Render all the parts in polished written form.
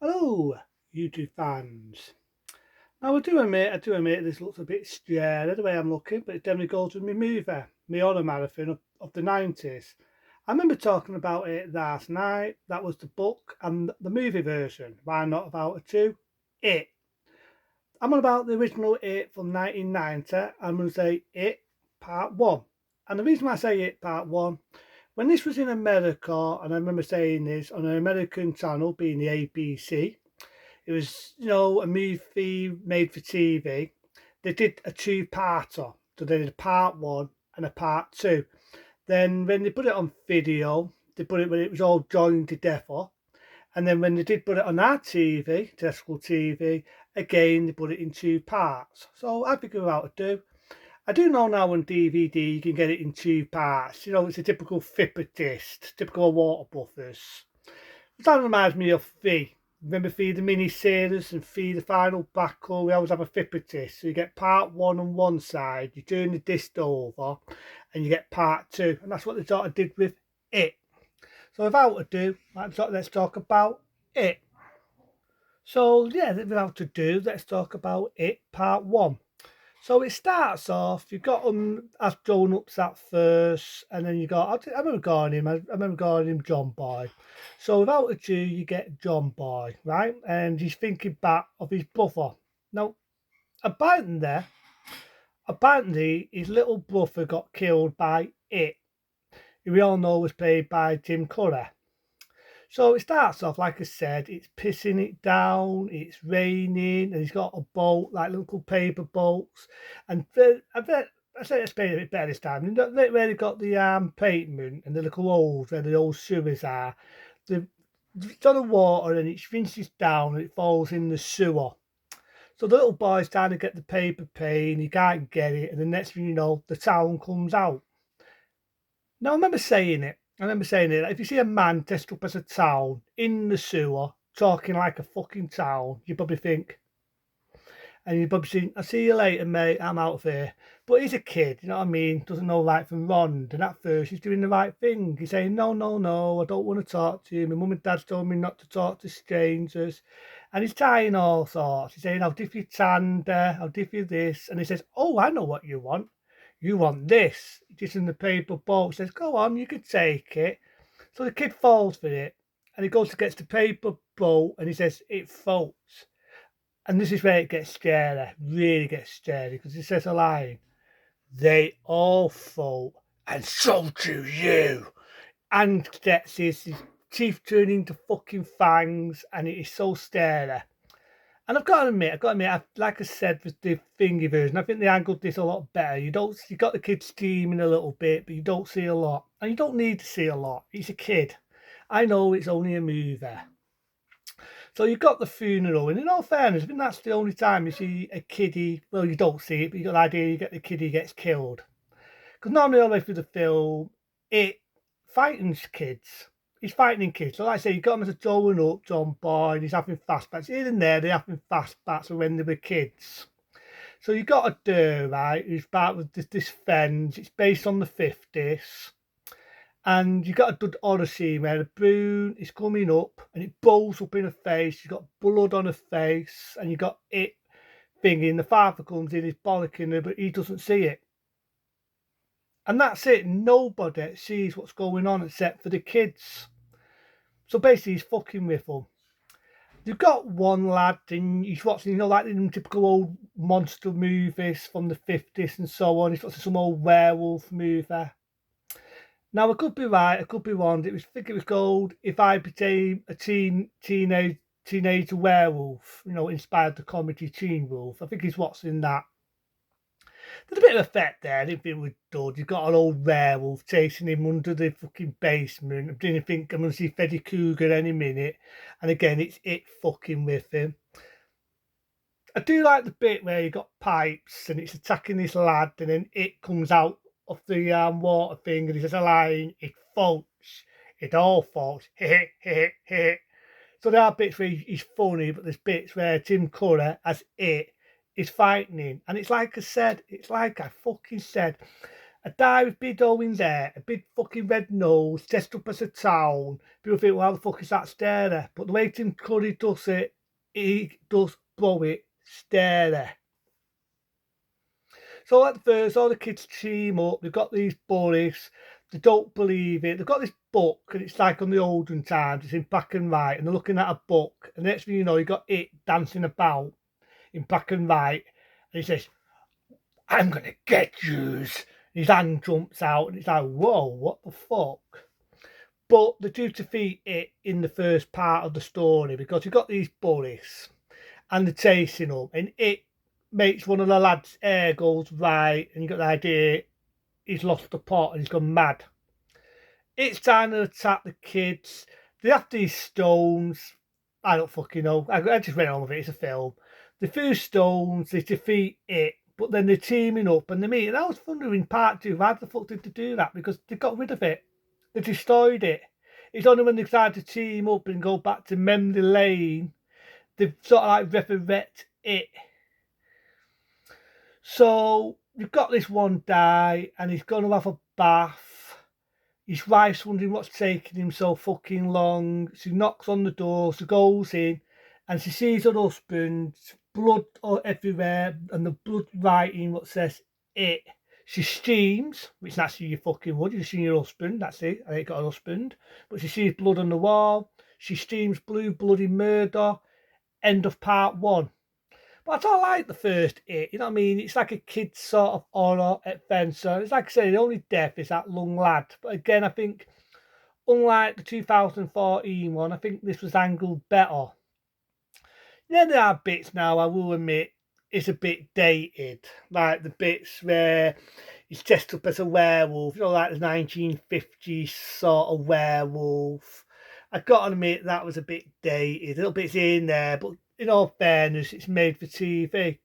Hello, YouTube fans. Now I do admit this looks a bit scary the way I'm looking, but it definitely goes with my movie, my horror marathon of the 90s. I remember talking about it last night. That was the book and the movie version. Why not about a two? It. I'm on about the original It from 1990. I'm going to say It Part 1. And the reason why I say It Part 1, when this was in America, and I remember saying this on an American channel, being the ABC, it was, a movie made for TV. They did a two-parter. So they did a part one and a part two. Then when they put it on video, they put it when it was all joined together. And then when they did put it on our TV, terrestrial TV, again they put it in two parts. So I figured out what to do. I do know now on DVD you can get it in two parts. It's a typical flipper disc, typical water buffers. That reminds me of Fee. Remember Fee the mini series and Fee the final battle? We always have a flipper disc. So you get part one on one side, you turn the disc over, and you get part two. And that's what they sort of did with it. So without ado, let's talk about it. So yeah, without ado, let's talk about it part one. So it starts off, you've got them as grown-ups at first, and then you got, I remember calling him John Boy. So without ado, you get John Boy, right? And he's thinking back of his brother. Now, apparently, apparently his little brother got killed by it, who we all know was played by Tim Curry. So it starts off, like I said, it's pissing it down, it's raining, and he's got a boat, like little paper boats. And I say explain it a bit better this time. You know, where they got the pavement and the little holes where the old sewers are. The, it's on the water and it finishes down and it falls in the sewer. So the little boy's trying to get the paper plane, he can't get it, and the next thing you know, the town comes out. Now, I remember saying it. If you see a man dressed up as a town in the sewer talking like a fucking town, you probably think, and you probably think, I'll see you later, mate. I'm out of here. But he's a kid, you know what I mean? Doesn't know right from wrong. And at first, he's doing the right thing. He's saying, no, no, no, I don't want to talk to you. My mum and dad's told me not to talk to strangers. And he's trying all sorts. He's saying, I'll give you Tander, I'll give you this. And he says, oh, I know what you want. You want this. Just in the paper boat says, go on, you can take it. So the kid falls for it. And he goes to get the paper boat and he says, it floats. And this is where it gets scary, really gets scary, because it says a line, they all float, and so do you. And gets his teeth turn into fucking fangs, and it is so scary. And I've got to admit, like I said with the thingy version, I think they angled this a lot better. You got the kid screaming a little bit, but you don't see a lot, and you don't need to see a lot. He's a kid. I know it's only a movie. So you've got the funeral, and in all fairness, I think that's the only time you see a kiddie. Well, you don't see it, but you got the idea you get the kiddie gets killed. Because normally all the way through the film, it frightens kids. He's frightening kids. So like I say, you got him as a growing up John Boy, and he's having fastbacks. Here and there, they're having fastbacks when they were kids. So you got a dir, right, who's part of this fence. It's based on the 50s. And you got a good odyssey where the broom is coming up and it bowls up in her face. She's got blood on her face, and you got it thinking the father comes in, he's bollocking her, but he doesn't see it. And that's it. Nobody sees what's going on except for the kids. So basically, he's fucking with them. You've got one lad, and he's watching, like the typical old monster movies from the 50s and so on. He's watching some old werewolf movie. Now, I could be right, I could be wrong. I think it was called If I Became a Teenage Werewolf, inspired the comedy Teen Wolf. I think he's watching that. There's a bit of effect there. I didn't think it was good. You've got an old werewolf chasing him under the fucking basement. I didn't think I'm going to see Freddy Krueger any minute. And again, it's it fucking with him. I do like the bit where you got pipes and it's attacking this lad, and then it comes out of the water thing, and he says a line, it faults, it all faults, So there are bits where he's funny, but there's bits where Tim Curry as it is fighting him. And it's like I said, it's like I fucking said, A guy with big Owen's hair, a big fucking red nose, dressed up as a town. People think, well, how the fuck is that scary? But the way Tim Curry does it, he does blow it scary. So at first, all the kids team up. They've got these bullies. They don't believe it. They've got this book, and it's like on the olden times. It's in black and white, and they're looking at a book. And next thing you know, you got it dancing about in black and white. And he says, "I'm gonna get yous." His hand jumps out, and it's like, "Whoa, what the fuck?" But they do defeat it in the first part of the story because you've got these bullies, and they're chasing them, and it makes one of the lads' hair goes right, and you got the idea he's lost the plot and he's gone mad. It's time to attack the kids. They have these stones. I don't fucking know. I just went on with it. It's a film. They threw stones. They defeat it. But then they're teaming up and they meet. And I was wondering, part two, why the fuck did they do that? Because they got rid of it. They destroyed it. It's only when they decided to team up and go back to memory lane, they've sort of like resurrect it. So you've got this one guy and he's going to have a bath. His wife's wondering what's taking him so fucking long. She knocks on the door, she goes in, and she sees her husband, blood everywhere, and the blood writing what says it. She screams, which naturally you fucking would. You've seen your husband, that's it. I ain't got a husband. But she sees blood on the wall. She screams blue bloody murder. End of part one. But I like the first It, you know what I mean? It's like a kid's sort of horror adventure. It's like I say, the only death is that young lad. But again, I think, unlike the 2014 one, I think this was angled better. Yeah, there are bits now, I will admit, it's a bit dated. Like the bits where he's dressed up as a werewolf, you know, like the 1950s sort of werewolf. I've got to admit that was a bit dated. A little bits in there, but in all fairness, it's made for TV.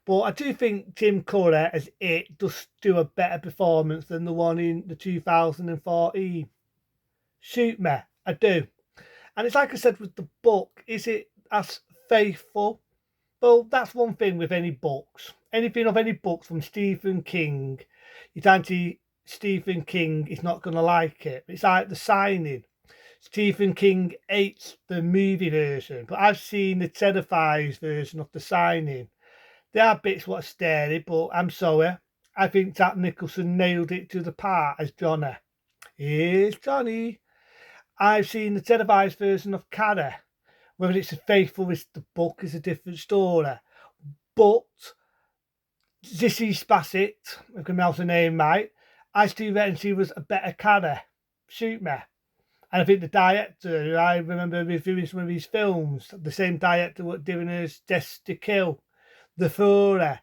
But I do think Tim Curry as it does do a better performance than the one in the 2014. Shoot me, I do. And it's like I said with the book, is it as faithful? Well, that's one thing with any books. Anything of any books from Stephen King, you fancy Stephen King is not going to like it. It's like The Signing. Stephen King hates the movie version, but I've seen the televised version of The Signing. There are bits what are scary, but I'm sorry. I think Jack Nicholson nailed it to the part as Johnny. Here's Johnny. I've seen the televised version of Carrie. Whether it's as faithful as the book is a different story. But Zissy Spasset, if I can pronounce her name right, I still reckon she was a better Carrie. Shoot me. And I think the director, I remember reviewing some of his films, the same director what doing his Death to Kill, The Fury.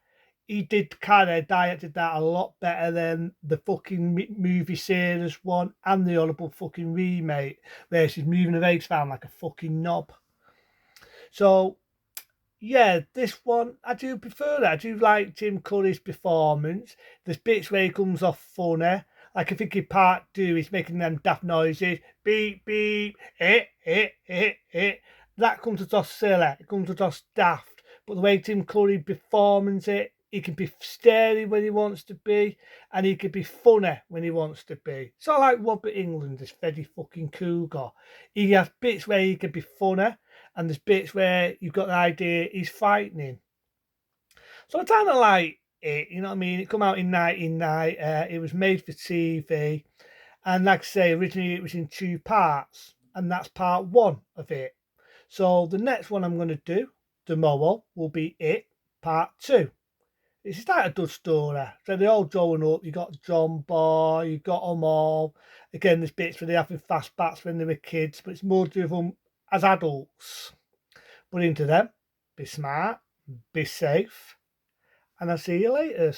He did directed that a lot better than the fucking movie series one and the horrible fucking remake, where she's moving her eggs around like a fucking knob. So, yeah, this one, I do prefer it. I do like Tim Curry's performance. There's bits where he comes off funny. Like I think in part two, he's making them daft noises. Beep, beep, hit. That comes across silly. It comes across daft. But the way Tim Curry performs it, he can be scary when he wants to be, and he can be funny when he wants to be. So like Robert England, this Freddy fucking Cougar. He has bits where he can be funny, and there's bits where you've got the idea he's frightening. So I kind of like it, you know what I mean? It come out in 1990. It was made for TV, and like I say, originally it was in two parts, and that's part one of it. So the next one I'm going to do tomorrow will be it, part two. It's like a good story. So they're all growing up. You got John Boy, you got them all. Again, there's bits where they're having flashbacks when they were kids, but it's more driven as adults. But into them, be smart, be safe, and I'll see you later.